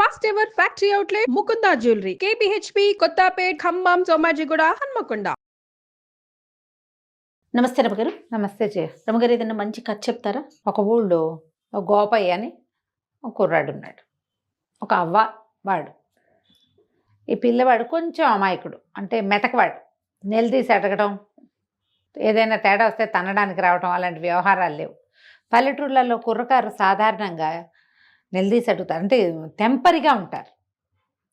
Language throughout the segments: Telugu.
First ever factory outlet Mukunda jewellery కేపీహెచ్పి కొత్తపేట్ ఖమ్మం సోమాజిగూడ హన్మకొండ. నమస్తే రమగారు. నమస్తే జయ. రమగారు, ఏదైనా మంచి కథ చెప్తారా? ఒక ఊళ్ళో ఒక గోపయ్య అని ఒక కుర్రాడు ఉన్నాడు. ఒక అవ్వ వాడు. ఈ పిల్లవాడు కొంచెం అమాయకుడు, అంటే మెతకవాడు. నిలదీసి అడగడం, ఏదైనా తేడా వస్తే తనడానికి రావడం, అలాంటి వ్యవహారాలు లేవు. పల్లెటూళ్ళల్లో కుర్రకారు సాధారణంగా నిలదీసి అడుగుతారు, అంటే టెంపరీగా ఉంటారు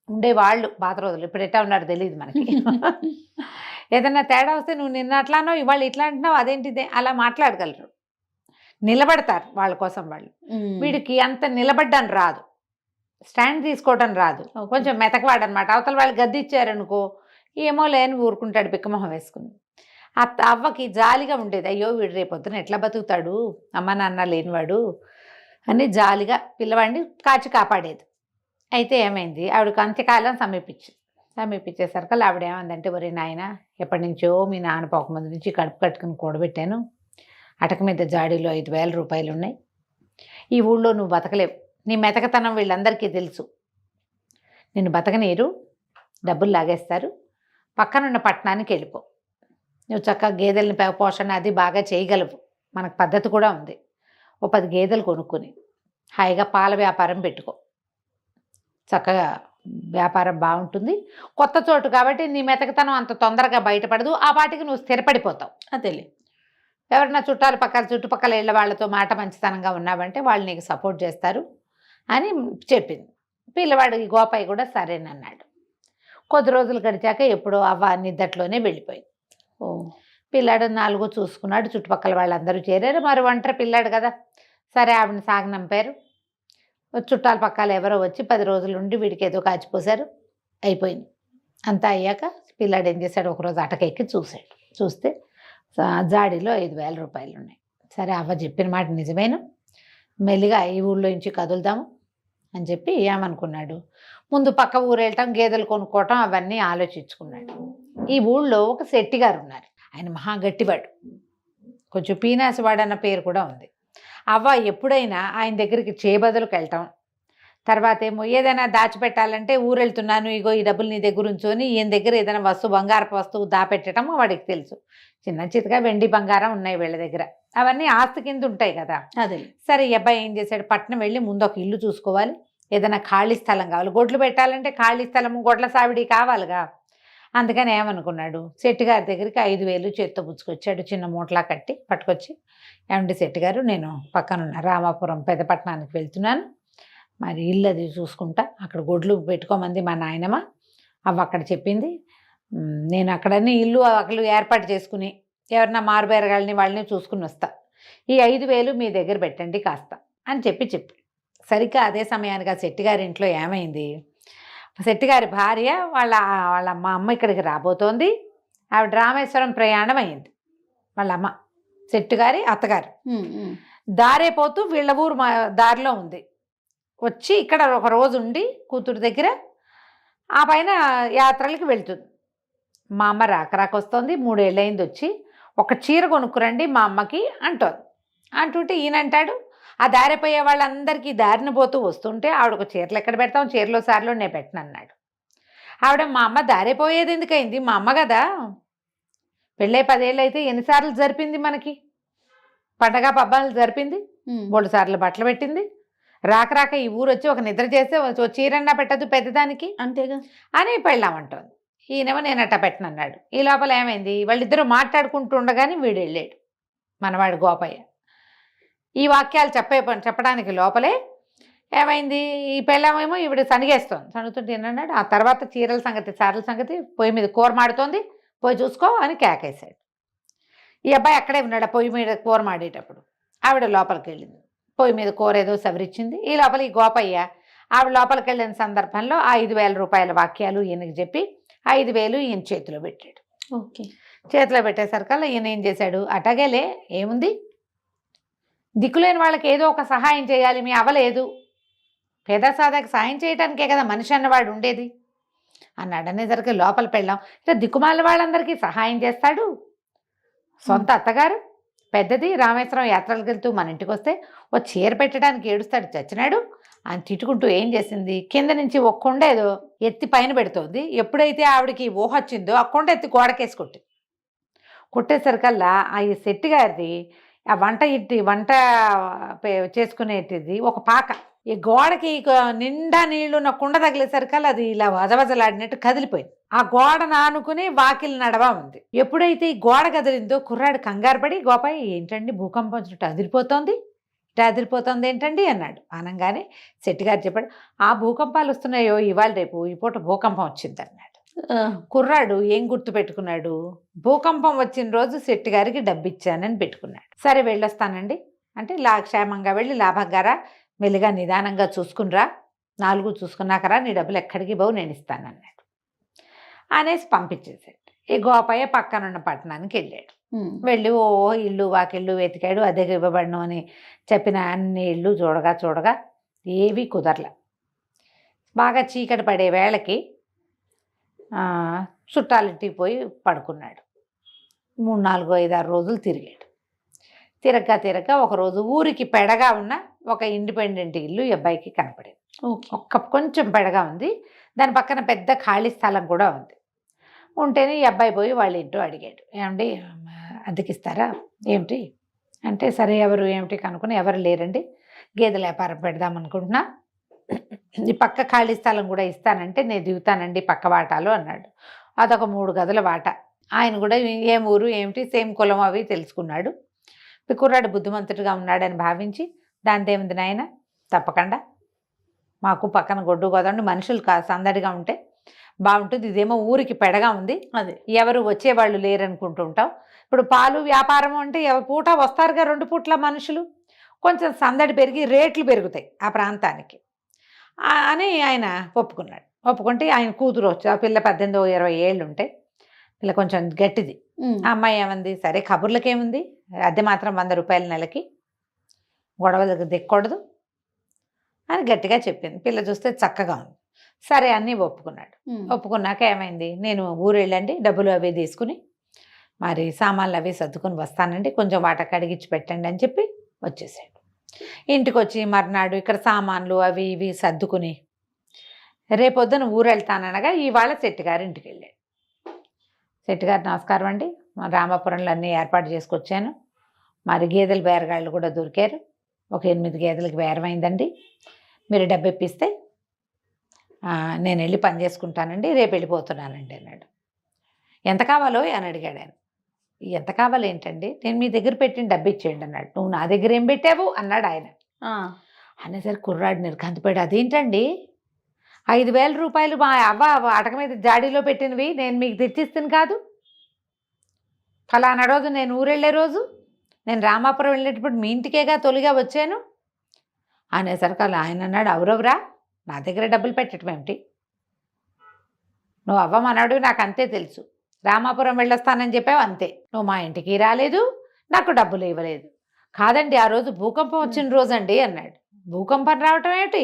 ఉండేవాళ్ళు పాత రోజులు. ఇప్పుడు ఎట్టా ఉన్నాడు తెలియదు మనకి. ఏదైనా తేడా వస్తే నువ్వు నిన్న అట్లానో ఇవాళ ఇట్లా అంటున్నావు, అదేంటిదే, అలా మాట్లాడగలరు. నిలబడతారు వాళ్ళ కోసం వాళ్ళు. వీడికి అంత నిలబడ్డం రాదు, స్టాండ్ తీసుకోవడం రాదు, కొంచెం మెతకవాడు అనమాట. అవతల వాళ్ళు గద్ది ఇచ్చారనుకో ఏమో లేని ఊరుకుంటాడు పిక్కమొహం వేసుకుని. అవ్వకి జాలిగా ఉండేది, అయ్యో వీడు రేపొద్దున ఎట్లా బతుకుతాడు అమ్మ నాన్న లేనివాడు అని జాలిగా పిల్లవాడిని కాచి కాపాడేది. అయితే ఏమైంది, ఆవిడకి అంత్యకాలం సమీపించేసరికి ఆవిడ ఏమందంటే, ఒరే నాయన, ఎప్పటి నుంచో మీ నాన్న పోకముందు నుంచి కడుపు కట్టుకుని కూడబెట్టాను, అటక మీద జాడీలో 5,000 రూపాయలు ఉన్నాయి. ఈ ఊళ్ళో నువ్వు బతకలేవు, నీ మెతకతనం వీళ్ళందరికీ తెలుసు, నిన్ను బతకనీరు, డబ్బులు లాగేస్తారు, పక్కనున్న పట్టణానికి వెళ్ళిపో. నువ్వు చక్కగా గేదెలని పోషణ అది బాగా చేయగలవు, మనకు పద్ధతి కూడా ఉంది. ఓ 10 గేదెలు కొనుక్కొని హాయిగా పాల వ్యాపారం పెట్టుకో, చక్కగా వ్యాపారం బాగుంటుంది. కొత్త చోటు కాబట్టి నీ మెతకతనం అంత తొందరగా బయటపడదు, ఆ వాటికి నువ్వు స్థిరపడిపోతావు. అదేలే. ఎవరన్నా చుట్టుపక్కల ఇళ్ళ వాళ్ళతో మాట మంచితనంగా ఉన్నావంటే వాళ్ళు నీకు సపోర్ట్ చేస్తారు అని చెప్పింది. పిల్లవాడు ఈ గోపాయి కూడా సరేనన్నాడు. కొద్ది రోజులు గడిచాక ఎప్పుడో అవ్వ నిద్దట్లోనే వెళ్ళిపోయింది. పిల్లాడు 4 చూసుకున్నాడు, చుట్టుపక్కల వాళ్ళందరూ చేరారు. మరి ఒంటరి పిల్లాడు కదా, సరే ఆవిడని సాగనంపారు. చుట్టాల పక్కల ఎవరో వచ్చి 10 రోజులు ఉండి వీడికి ఏదో కాచిపోసారు, అయిపోయింది. అంతా అయ్యాక పిల్లాడు ఏం చేశాడు, ఒకరోజు అటకెక్కి చూస్తే జాడీలో 5,000 రూపాయలు ఉన్నాయి. సరే అవ్వ చెప్పిన మాట నిజమేను, మెల్లిగా ఈ ఊళ్ళో నుంచి కదులుదాము అని చెప్పి ఏమనుకున్నాడు, ముందు పక్క ఊరు వెళ్ళటం, గేదెలు కొనుక్కోవటం అవన్నీ ఆలోచించుకున్నాడు. ఈ ఊళ్ళో ఒక శెట్టిగారు ఉన్నారు. ఆయన మహా గట్టివాడు, కొంచెం పీనాసివాడు అన్న పేరు కూడా ఉంది. అవ్వ ఎప్పుడైనా ఆయన దగ్గరికి చేబదులకు వెళ్ళటం, తర్వాత ఏమో ఏదైనా దాచిపెట్టాలంటే ఊరు వెళ్తున్నాను, ఇగో ఈ డబ్బులు నీ దగ్గర ఉంచుకొని ఈయన దగ్గర ఏదైనా బంగారపు వస్తువు దాపెట్టడం వాడికి తెలుసు. చిన్న చితగా వెండి బంగారం ఉన్నాయి వీళ్ళ దగ్గర, అవన్నీ ఆస్తి కింద ఉంటాయి కదా. అదే. సరే ఈ అబ్బాయి ఏం చేశాడు, పట్నం వెళ్ళి ముందు ఒక ఇల్లు చూసుకోవాలి, ఏదైనా ఖాళీ స్థలం కావాలి, గొడ్లు పెట్టాలంటే ఖాళీ స్థలము గొడ్ల సావిడి కావాలిగా. అందుకని ఏమనుకున్నాడు, శెట్టిగారి దగ్గరికి 5,000 చేత్తో పుచ్చుకొచ్చాడు, చిన్న మూటలా కట్టి పట్టుకొచ్చి, ఏమండి శెట్టిగారు, నేను పక్కనున్న రామాపురం పెద్దపట్నానికి వెళ్తున్నాను, మరి ఇల్లు అది చూసుకుంటా, అక్కడ గొడ్లు పెట్టుకోమంది మా నాయనమ్మ, అవ్వ అక్కడ చెప్పింది, నేను అక్కడన్నీ ఇల్లు అక్కలు ఏర్పాటు చేసుకుని ఎవరన్నా మారుబేరగాళ్ళని వాళ్ళని చూసుకుని వస్తా, ఈ 5,000 మీ దగ్గర పెట్టండి కాస్త అని చెప్పి సరిగ్గా అదే సమయానికి ఆ శెట్టిగారి ఇంట్లో ఏమైంది, శెట్టిగారి భార్య వాళ్ళ మా అమ్మ ఇక్కడికి రాబోతోంది. ఆవిడ రామేశ్వరం ప్రయాణం అయింది. వాళ్ళ అమ్మ శెట్టిగారి అత్తగారు దారేపోతూ వీళ్ళ ఊరు దారిలో ఉంది. వచ్చి ఇక్కడ ఒక రోజు ఉండి కూతురు దగ్గర ఆ పైన యాత్రలకి వెళ్తుంది. మా అమ్మ రాకరాకొస్తోంది, 3 ఏళ్ళు అయింది వచ్చి, ఒక చీర కొనుక్కురండి మా అమ్మకి అంటుంటే ఈయనంటాడు, ఆ దారిపోయే వాళ్ళందరికీ దారిని పోతూ వస్తుంటే ఆవిడకు చీరలు ఎక్కడ పెడతాం, చీరలో సార్లు నేను పెట్టను అన్నాడు. ఆవిడ, మా అమ్మ దారిపోయేది ఎందుకైంది, మా అమ్మ కదా, పెళ్ళై 10 ఏళ్ళు అయితే ఎన్నిసార్లు జరిపింది, మనకి పండగ పబ్బాలు జరిపింది, 3 సార్లు బట్టలు పెట్టింది, రాక ఈ ఊరు వచ్చి ఒక నిద్ర చేస్తే చీరన్నా పెట్టదు పెద్దదానికి, అంతేగా అని పెళ్ళామంటోంది. ఈయనేమో నేను అట్టా పెట్టనన్నాడు. ఈ లోపల ఏమైంది, వాళ్ళిద్దరూ మాట్లాడుకుంటుండగానే వీడు వెళ్ళాడు, మనవాడు గోపయ్య. ఈ వాక్యాలు చెప్పడానికి లోపలే ఏమైంది, ఈ పెళ్ళామేమో ఈవిడ సనిగేస్తోంది. సనుగుతుంటే ఏమన్నాడు, ఆ తర్వాత చీరల సంగతి పొయ్యి మీద కూర మాడుతోంది, పోయి చూసుకో అని కేకేశాడు. ఈ అబ్బాయి అక్కడే ఉన్నాడు, ఆ పొయ్యి మీద కూర మాడేటప్పుడు. ఆవిడ లోపలికి వెళ్ళింది, పొయ్యి మీద కూర ఏదో సవరిచ్చింది. ఈ లోపల ఈ గోపయ్య ఆవిడ లోపలికి వెళ్ళిన సందర్భంలో ఆ 5,000 రూపాయల వాక్యాలు ఈయనకి చెప్పి 5,000 ఈయన చేతిలో పెట్టాడు. ఓకే. చేతిలో పెట్టేసరికల్లా ఈయన ఏం చేశాడు, అటగేలే ఏముంది, దిక్కులేని వాళ్ళకి ఏదో ఒక సహాయం చేయాలి, మీ అవ్వలేదు, పేదసాదాకి సాయం చేయడానికే కదా మనిషి అన్నవాడు ఉండేది అన్నాడు. అనేసరికి లోపల పెళ్ళాం, ఇట్లా దిక్కుమాల వాళ్ళందరికీ సహాయం చేస్తాడు, సొంత అత్తగారు పెద్దది రామేశ్వరం యాత్రలకు వెళ్తూ మన ఇంటికి వస్తే ఓ చీర పెట్టడానికి ఏడుస్తాడు చచ్చినాడు అని తిట్టుకుంటూ ఏం చేసింది, కింద నుంచి ఒక కొండ ఏదో ఎత్తి పైన పెడుతోంది. ఎప్పుడైతే ఆవిడకి ఊహ వచ్చిందో ఆ కొండ ఎత్తి గోడకేసి కొట్టేసరికల్లా ఆ ఈ శెట్టి గారిది ఆ వంట చేసుకునేటిది ఒక పాక ఈ గోడకి నిండా నీళ్లున్న కుండ తగిలేసరికల్లా అది ఇలా వజవజలాడినట్టు కదిలిపోయింది. ఆ గోడ నానుకుని వాకిలి నడవా ఉంది. ఎప్పుడైతే ఈ గోడ కదిలిందో కుర్రాడు కంగారు పడి, గోపాయి ఏంటండి భూకంపం వచ్చినట్టు అదిరిపోతోంది, ఇట్లా అదిరిపోతుంది ఏంటండి అన్నాడు. అనగానే శెట్టి గారు చెప్పాడు, ఆ భూకంపాలు వస్తున్నాయో ఇవాళ రేపు ఈ పూట భూకంపం వచ్చింది అన్నాడు. కుర్రాడు ఏం గుర్తు పెట్టుకున్నాడు, భూకంపం వచ్చిన రోజు శెట్టి గారికి డబ్బు ఇచ్చానని పెట్టుకున్నాడు. సరే వెళ్ళొస్తానండి అంటే క్షేమంగా వెళ్ళి లాభంగారా, మెల్లిగా నిదానంగా చూసుకునిరా, 4 చూసుకున్నాకరా, నీ డబ్బులు ఎక్కడికి పోవు, నేను ఇస్తానన్నాడు అనేసి పంపించేసాడు. ఈ గోపయ్య పక్కనున్న పట్టణానికి వెళ్ళాడు. వెళ్ళి ఓ ఇల్లు వాకిళ్ళు వెతికాడు. అదే ఇవ్వబడను అని చెప్పిన అన్ని ఇళ్ళు చూడగా ఏవీ కుదరలే. బాగా చీకటి పడే వేళకి చుట్టాలింటికి పోయి పడుకున్నాడు. 3, 4, 5, 6 రోజులు తిరిగాడు. తిరగగా ఒకరోజు ఊరికి పెడగా ఉన్న ఒక ఇండిపెండెంట్ ఇల్లు ఈ అబ్బాయికి కనపడింది. కొంచెం పెడగా ఉంది, దాని పక్కన పెద్ద ఖాళీ స్థలం కూడా ఉంది. ఉంటేనే ఈ అబ్బాయి పోయి వాళ్ళ ఇంట్లో అడిగాడు, ఏమండి అద్దెకిస్తారా ఏమిటి అంటే, సరే ఎవరు ఏమిటి కనుక్కుని, ఎవరు లేరండి, గేదెల వ్యాపారం పెడదాం అనుకుంటున్నా, ఈ పక్క ఖాళీ స్థలం కూడా ఇస్తానంటే నేను దిగుతానండి పక్క వాటాలు అన్నాడు. అదొక 3 గదుల వాట. ఆయన కూడా ఏం ఊరు ఏమిటి సేమ్ కులం అవి తెలుసుకున్నాడు. కుర్రాడు బుద్ధిమంతుడిగా ఉన్నాడని భావించి, దానిదేముంది నాయన తప్పకుండా, మాకు పక్కన గొడ్డు గోదండి మనుషులు సందడిగా ఉంటే బాగుంటుంది, ఇదేమో ఊరికి పెడగా ఉంది, అదే ఎవరు వచ్చేవాళ్ళు లేరనుకుంటూ ఉంటాం. ఇప్పుడు పాలు వ్యాపారం అంటే పూట వస్తారుగా 2 పూట్ల మనుషులు, కొంచెం సందడి పెరిగి రేట్లు పెరుగుతాయి ఆ ప్రాంతానికి అని ఆయన ఒప్పుకున్నాడు. ఒప్పుకుంటే ఆయన కూతురు వచ్చి, ఆ పిల్ల 18, 20 ఏళ్ళు ఉంటాయి, పిల్ల కొంచెం గట్టిది. ఆ అమ్మాయి ఏమంది, సరే కబుర్లకేముంది, అద్దె మాత్రం 100 రూపాయల నెలకి, గొడవలకు దిక్కకూడదు అని గట్టిగా చెప్పింది. పిల్ల చూస్తే చక్కగా ఉంది. సరే అన్నీ ఒప్పుకున్నాడు. ఒప్పుకున్నాక ఏమైంది, నేను ఊరు వెళ్ళండి డబ్బులు అవి తీసుకుని మరి సామాన్లు అవి సర్దుకుని వస్తానండి, కొంచెం వాట కడిగించి పెట్టండి అని చెప్పి వచ్చేసాడు. ఇంటికి వచ్చి మర్నాడు ఇక్కడ సామాన్లు అవి ఇవి సర్దుకుని రేపొద్దున ఊరు వెళ్తాననగా ఇవాళ శెట్టి గారి ఇంటికి వెళ్ళాడు. శెట్టి గారు నమస్కారం అండి, రామాపురంలో అన్నీ ఏర్పాటు చేసుకొచ్చాను, మరి గేదెల బేరగాళ్ళు కూడా దొరికారు, ఒక 8 గేదెలకి బేరమైందండి, మీరు డబ్బు ఇప్పిస్తే నేను వెళ్ళి పని చేసుకుంటానండి, రేపు వెళ్ళిపోతున్నానండి అన్నాడు. ఎంత కావాలో అని అడిగాడు ఆయన. ఎంత కావాలి ఏంటండి, నేను మీ దగ్గర పెట్టిన డబ్బు ఇచ్చేయండి అన్నాడు. నువ్వు నా దగ్గర ఏం పెట్టావు అన్నాడు ఆయన. అనేసరికి కుర్రాడు నిర్ఘాంతపోయాడు. అదేంటండి 5,000 రూపాయలు మా అవ్వ అటక మీద జాడీలో పెట్టినవి నేను మీకు తెచ్చిస్తాను కాదు, ఫలానా రోజు నేను ఊరెళ్ళే రోజు, నేను రామాపురం వెళ్ళేటప్పుడు మీ ఇంటికేగా తొలిగా వచ్చాను అనేసరికి అలా ఆయన అన్నాడు, అవురవరా నా దగ్గర డబ్బులు పెట్టడం ఏమిటి, నువ్వు అవ్వమన్నాడు నాకు అంతే తెలుసు, రామాపురం వెళ్ళొస్తానని చెప్పావు అంతే, నువ్వు మా ఇంటికి రాలేదు, నాకు డబ్బులు ఇవ్వలేదు. కాదండి ఆ రోజు భూకంపం వచ్చిన రోజు అండి అన్నాడు. భూకంపం రావటం ఏమిటి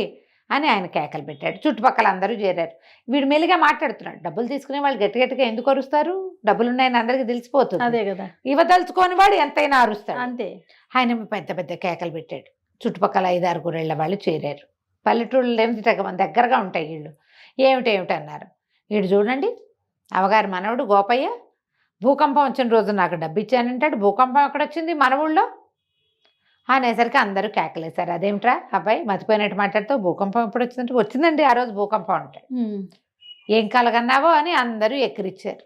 అని ఆయన కేకలు పెట్టాడు. చుట్టుపక్కల అందరూ చేరారు. వీడు మెల్లిగా మాట్లాడుతున్నాడు. డబ్బులు తీసుకునే వాళ్ళు గట్టిగా ఎందుకు అరుస్తారు, డబ్బులు ఉన్నాయని అందరికీ తెలిసిపోతుంది, అదే కదా, ఇవ్వదలుచుకోని వాడు ఎంతైనా అరుస్తాడు అంతే. ఆయన పెద్ద పెద్ద కేకలు పెట్టాడు. చుట్టుపక్కల 5, 6 గురేళ్ల వాళ్ళు చేరారు. పల్లెటూళ్ళు ఏమిటి దగ్గరగా ఉంటాయి వీళ్ళు. ఏమిటి అన్నారు. వీడు చూడండి అవగారి మనవడు గోపయ్య భూకంపం వచ్చిన రోజు నాకు డబ్బు ఇచ్చానంటాడు, భూకంపం ఎక్కడొచ్చింది మన ఊళ్ళో అనేసరికి అందరూ కేకలేశారు. అదేమిట్రా అబ్బాయి మతిపోయినట్టు మాట్లాడుతూ, భూకంపం ఎప్పుడు వచ్చిందంటే, వచ్చిందండి ఆ రోజు భూకంపం అంటాడు. ఏం కలగన్నావో అని అందరూ ఎక్కిరిచ్చారు.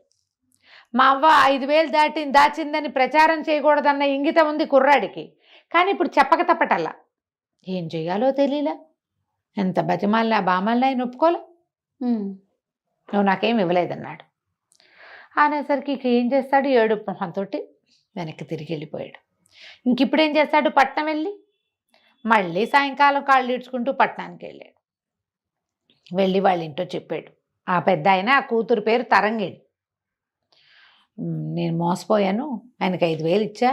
మా అవ్వ 5,000 దాచిందని ప్రచారం చేయకూడదన్న ఇంగితం ఉంది కుర్రాడికి, కానీ ఇప్పుడు చెప్పక తప్పటల్లా ఏం చెయ్యాలో తెలియలే, ఎంత బతిమాలినా బామల్ని ఆయన ఒప్పుకోలే, నువ్వు నాకేం ఇవ్వలేదన్నాడు. అనేసరికి ఇక ఏం చేస్తాడు, ఏడుపు మొహంతో వెనక్కి తిరిగి వెళ్ళిపోయాడు. ఇంకిప్పుడు ఏం చేస్తాడు, పట్నం వెళ్ళి మళ్ళీ సాయంకాలం కాళ్ళు ఈడ్చుకుంటూ పట్టణానికి వెళ్ళాడు. వెళ్ళి వాళ్ళ ఇంట్లో చెప్పాడు. ఆ పెద్ద ఆయన ఆ కూతురు పేరు తరంగిణి, నేను మోసపోయాను, ఆయనకి 5,000 ఇచ్చా,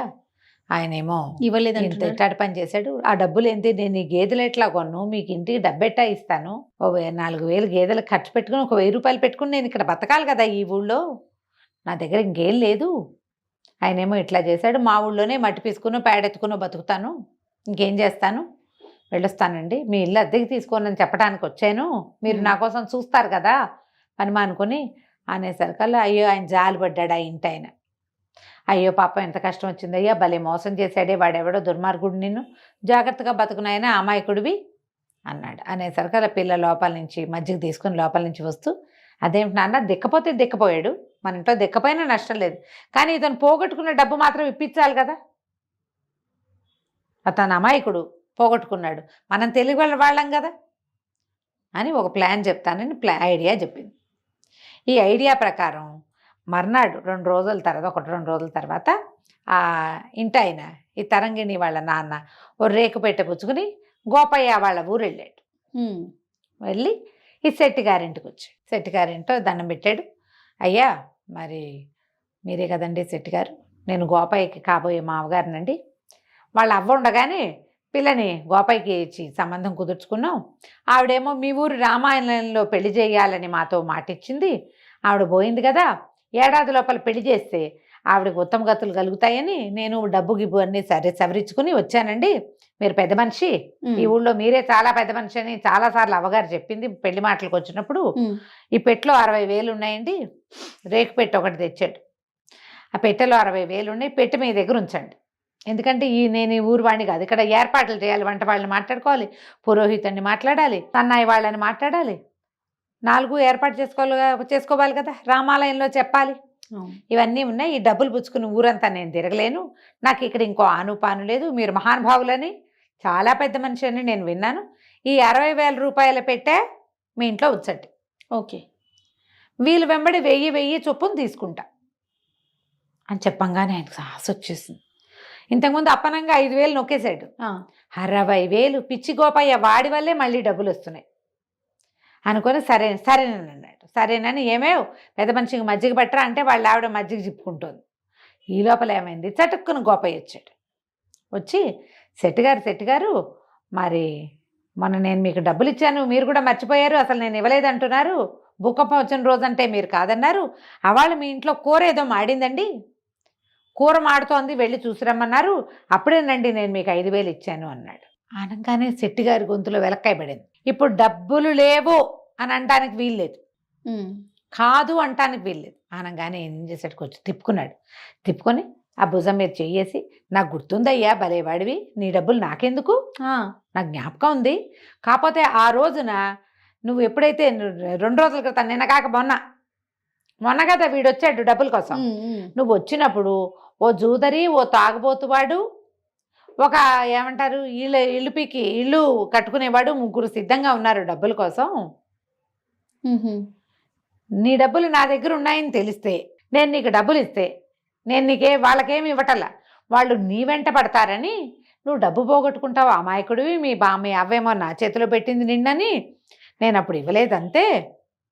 ఆయనేమో ఇవ్వలేదు, ఇంత ఇట్టాడు పని చేశాడు, ఆ డబ్బులు ఏంటి, నేను ఈ గేదెలు ఎట్లా కొను, మీకు ఇంటికి డబ్బెట్టా ఇస్తాను, 4,000 గేదెలు ఖర్చు పెట్టుకుని ఒక 1,000 రూపాయలు పెట్టుకుని నేను ఇక్కడ బతకాలి కదా ఈ ఊళ్ళో, నా దగ్గర ఇంకేం లేదు ఆయనేమో ఇట్లా చేశాడు, మా ఊళ్ళోనే మట్టి పీసుకునో పేడెత్తుకునో బతుకుతాను, ఇంకేం చేస్తాను, వెళ్ళొస్తానండి, మీ ఇల్లు అద్దెకి తీసుకోనని చెప్పడానికి వచ్చాను, మీరు నా కోసం చూస్తారు కదా అని అనుకుని అనేసరికల్లా అయ్యో ఆయన జాలి పడ్డాడు ఆ ఇంటి ఆయన. అయ్యో పాపం ఎంత కష్టం వచ్చింది అయ్యా, భలే మోసం చేశాడే వాడెవడో దుర్మార్గుడు, నిన్ను జాగ్రత్తగా బతుకునాయన అమాయకుడివి అన్నాడు. అనేసరికల్లా పిల్ల లోపల నుంచి మజ్జిగ తీసుకుని లోపల నుంచి వస్తూ, అదేమిటి నాన్న, దిక్కపోతే దిక్కపోయాడు, మన ఇంట్లో దిక్కపోయినా నష్టం లేదు, కానీ ఇతను పోగొట్టుకున్న డబ్బు మాత్రం ఇప్పించాలి కదా, అతను అమాయకుడు పోగొట్టుకున్నాడు, మనం తెలివి వాళ్ళం కదా అని ఒక ప్లాన్ చెప్తానని ఐడియా చెప్పింది. ఈ ఐడియా ప్రకారం మర్నాడు 2 రోజుల తర్వాత 1-2 రోజుల తర్వాత ఆ ఇంటి ఆయన ఈ తరంగిణి వాళ్ళ నాన్న ఓ రేకు పెట్టె పుచ్చుకుని గోపయ్య వాళ్ళ ఊరు వెళ్ళాడు. వెళ్ళి ఈ శెట్టి గారింటికి వచ్చాడు. శెట్టి గారింటో దండం పెట్టాడు. అయ్యా మరి మీరే కదండి శెట్టి గారు, నేను గోపయ్యకి కాబోయే మామగారినండి, వాళ్ళ అవ్వ ఉండగానే పిల్లని గోపయ్యకి ఇచ్చి సంబంధం కుదుర్చుకున్నాం, ఆవిడేమో మీ ఊరు రామాయణంలో పెళ్లి చేయాలని మాతో మాటిచ్చింది, ఆవిడ పోయింది కదా, ఏడాది లోపల పెళ్లి చేస్తే ఆవిడకి ఉత్తమ గతులు కలుగుతాయని నేను డబ్బు గిబ్బు అన్నీ సవరించుకుని వచ్చానండి, మీరు పెద్ద మనిషి, ఈ ఊళ్ళో మీరే చాలా పెద్ద మనిషి అని చాలాసార్లు అవ్వగారు చెప్పింది పెళ్లి మాటలకు వచ్చినప్పుడు, ఈ పెట్టెలో 60,000 ఉన్నాయండి, రేకు పెట్టె ఒకటి తెచ్చాడు, ఆ పెట్టెలో 60,000 ఉన్నాయి, పెట్టె మీ దగ్గర ఉంచండి, ఎందుకంటే నేను ఈ ఊరు వాడిని కాదు, ఇక్కడ ఏర్పాట్లు చేయాలి, వంట వాళ్ళని మాట్లాడుకోవాలి, పురోహితుడిని మాట్లాడాలి, సన్నాయి వాళ్ళని మాట్లాడాలి, 4 ఏర్పాటు చేసుకోవాలి కదా, రామాలయంలో చెప్పాలి, ఇవన్నీ ఉన్నాయి, ఈ డబ్బులు పుచ్చుకుని ఊరంతా నేను తిరగలేను, నాకు ఇక్కడ ఇంకో ఆనుపాను లేదు, మీరు మహానుభావులని చాలా పెద్ద మనిషి అని నేను విన్నాను, ఈ 60,000 రూపాయలు పెట్టే మీ ఇంట్లో ఉంచండి, ఓకే, వీళ్ళు వెంబడి 1000 చొప్పున తీసుకుంటా అని చెప్పంగానే ఆయనకు సాహసం వచ్చేసింది. ఇంతకుముందు అప్పనంగా 5,000 నొక్కేశాడు, 60,000 పిచ్చి గోపయ్య వాడి వల్లే మళ్ళీ డబ్బులు వస్తున్నాయి అనుకొని సరేనన్నాడు. సరేనని ఏమేవ్ పెద్ద మనిషికి మజ్జిగ పట్టరా అంటే వాళ్ళ ఆవిడ మజ్జిగ చిప్పుకుంటుంది. ఈ లోపల ఏమైంది, చటుక్కున గోపయ్య వచ్చాడు. వచ్చి శెట్టి గారు మరి మొన్న నేను మీకు డబ్బులు ఇచ్చాను, మీరు కూడా మర్చిపోయారు, అసలు నేను ఇవ్వలేదంటున్నారు, భూకంపం వచ్చిన రోజంటే మీరు కాదన్నారు, అవాళ మీ ఇంట్లో కూర ఏదో మాడిందండి, కూర మాడుతోంది, వెళ్ళి చూసిరమ్మన్నారు, అప్పుడేనండి నేను మీకు 5,000 ఇచ్చాను అన్నాడు. అనగానే శెట్టి గారి గొంతులో వెలక్కాయ పడింది. ఇప్పుడు డబ్బులు లేవు అని అనడానికి వీల్లేదు, కాదు అంటానికి వీల్లేదు. అనగానే ఏం చేసాడు, కొంచెం తిప్పుకొని ఆ భుజం మీద చెయ్యేసి, నాకు గుర్తుందయ్యా భలేవాడివి, నీ డబ్బులు నాకెందుకు, నాకు జ్ఞాపకం ఉంది, కాకపోతే ఆ రోజున నువ్వు ఎప్పుడైతే 2 రోజుల క్రితం, నిన్న కాక మొన్న కదా వీడొచ్చాడు డబ్బుల కోసం, నువ్వు వచ్చినప్పుడు ఓ జూదరి, ఓ తాగుబోతువాడు, ఒక ఏమంటారు ఇల్లు కట్టుకునేవాడు, 3 సిద్ధంగా ఉన్నారు డబ్బుల కోసం, నీ డబ్బులు నా దగ్గర ఉన్నాయని తెలిస్తే నేను నీకు డబ్బులు ఇస్తే నేను వాళ్ళకేమి ఇవ్వటల్లా, వాళ్ళు నీ వెంట పడతారని నువ్వు డబ్బు పోగొట్టుకుంటావు, అమాయకుడివి, మీ అవ్వేమో నా చేతిలో పెట్టింది నిన్నని నేను అప్పుడు ఇవ్వలేదంతే,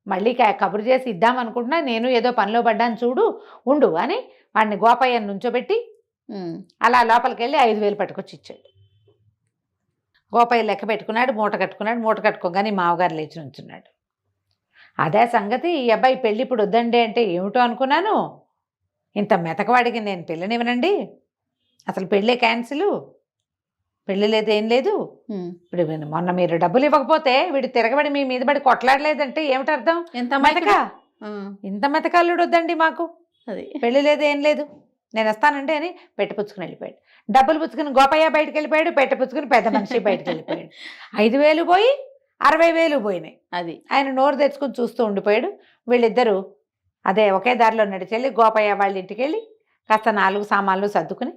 మళ్ళీ కబురు చేసి ఇద్దామనుకుంటున్నా, నేను ఏదో పనిలో పడ్డాను చూడు ఉండు అని వాడిని గోపయ్యను నుంచోబెట్టి అలా లోపలికి వెళ్ళి 5,000 పట్టుకొచ్చి ఇచ్చాడు. గోపయ్య లెక్క పెట్టుకున్నాడు, మూట కట్టుకోగానే మావగారు లేచి నుంచున్నాడు. అదే సంగతి, ఈ అబ్బాయి పెళ్ళి ఇప్పుడు వద్దండి అంటే ఏమిటో అనుకున్నాను, ఇంత మెతకవాడికి నేను పెళ్ళనివ్వనండి, అసలు పెళ్ళే క్యాన్సిల్, పెళ్ళి లేదు ఏం లేదు, ఇప్పుడు మొన్న మీరు డబ్బులు ఇవ్వకపోతే వీడు తిరగబడి మీ మీద పడి కొట్లాడలేదంటే ఏమిటి అర్థం, ఇంత మెతకాలుడు వద్దండి మాకు, అది పెళ్ళి లేదు ఏం లేదు, నేను వస్తానంటే అని పెట్టపుచ్చుకుని వెళ్ళిపోయాడు. డబ్బులు పుచ్చుకుని గోపయ్య బయటకు వెళ్ళిపోయాడు, పెట్టపుచ్చుకుని పెద్ద మనిషి బయటకు వెళ్ళిపోయాడు. 5,000 పోయి 60,000 పోయినాయి. అది ఆయన నోరు తెచ్చుకుని చూస్తూ ఉండిపోయాడు. వీళ్ళిద్దరూ అదే ఒకే దారిలో నడిచెళ్ళి గోపయ్య వాళ్ళ ఇంటికి వెళ్ళి కాస్త 4 సామాన్లు సర్దుకుని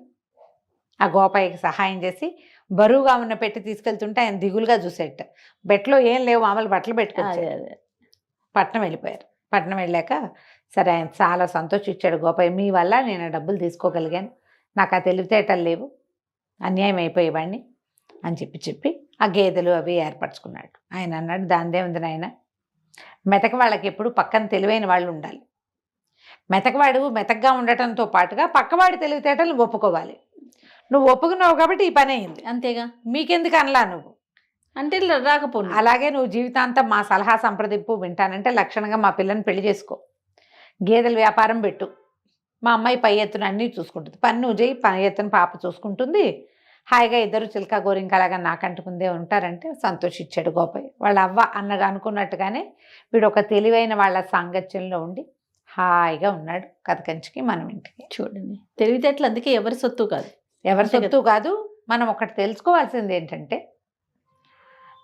ఆ గోపయ్యకి సహాయం చేసి బరువుగా ఉన్న పెట్టి తీసుకెళ్తుంటే ఆయన దిగులుగా చూసేట, బెట్లో ఏం లేవు, మామూలు బట్టలు పెట్టుకొచ్చారు. పట్నం వెళ్ళిపోయారు. పట్నం వెళ్ళాక సరే ఆయన చాలా సంతోషించాడు గోపయ్య, మీ వల్ల నేను డబ్బులు తీసుకోగలిగాను, నాకు ఆ తెలివితేటలు లేవు, అన్యాయం అయిపోయేవాడిని అని చెప్పి ఆ గేదెలు అవి ఏర్పరచుకున్నాడు. ఆయన అన్నాడు, దానిదే ఉంది నాయన, మెతక వాళ్ళకి ఎప్పుడు పక్కన తెలివైన వాళ్ళు ఉండాలి, మెతకవాడు మెతకగా ఉండటంతో పాటుగా పక్కవాడి తెలివితేటలు ఒప్పుకోవాలి, నువ్వు ఒప్పుకున్నావు కాబట్టి ఈ పని అయింది, అంతేగా, మీకెందుకు అనలా నువ్వు అంటే రాకపోను, అలాగే నువ్వు జీవితాంతం మా సలహా సంప్రదింపు వింటానంటే లక్షణంగా మా పిల్లని పెళ్లి చేసుకో, గేదెల వ్యాపారం పెట్టు, మా అమ్మాయి పై ఎత్తున అన్నీ చూసుకుంటుంది. పని నువ్వు చేయి, పై ఎత్తున పాప చూసుకుంటుంది, హాయిగా ఇద్దరు చిలక గోరింకలాగా నాకంటుకుందే ఉంటారంటే సంతోషించాడు గోపయ్య. వాళ్ళ అవ్వ అన్నగా అనుకున్నట్టుగానే వీడు ఒక తెలివైన వాళ్ళ సాంగత్యంలో ఉండి హాయిగా ఉన్నాడు. కథ కంచికి మనం ఇంటికి. చూడండి, తెలివితేటలు అందుకే ఎవరి సొత్తు కాదు. ఎవరి సొత్తు కాదు. మనం ఒకటి తెలుసుకోవాల్సింది ఏంటంటే,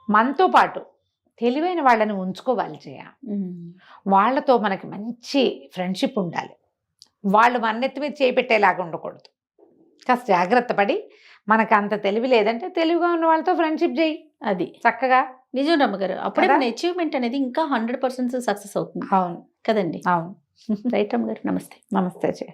మనతో పాటు తెలివైన వాళ్ళని ఉంచుకోవాలి చేయ. వాళ్ళతో మనకి మంచి ఫ్రెండ్షిప్ ఉండాలి. వాళ్ళు మన్నెత్తి మీద చేపెట్టేలాగా ఉండకూడదు. కాస్త జాగ్రత్త పడి, మనకు అంత తెలివి లేదంటే తెలివిగా ఉన్న వాళ్ళతో ఫ్రెండ్షిప్ చేయి. అది చక్కగా. నిజం రమ్మగారు, అప్పుడే కదా? మన అచీవ్మెంట్ అనేది ఇంకా 100% సక్సెస్ అవుతుంది అవును కదండి. అవును. రైట్ రమ్మగారు, నమస్తే. నమస్తే చేయ.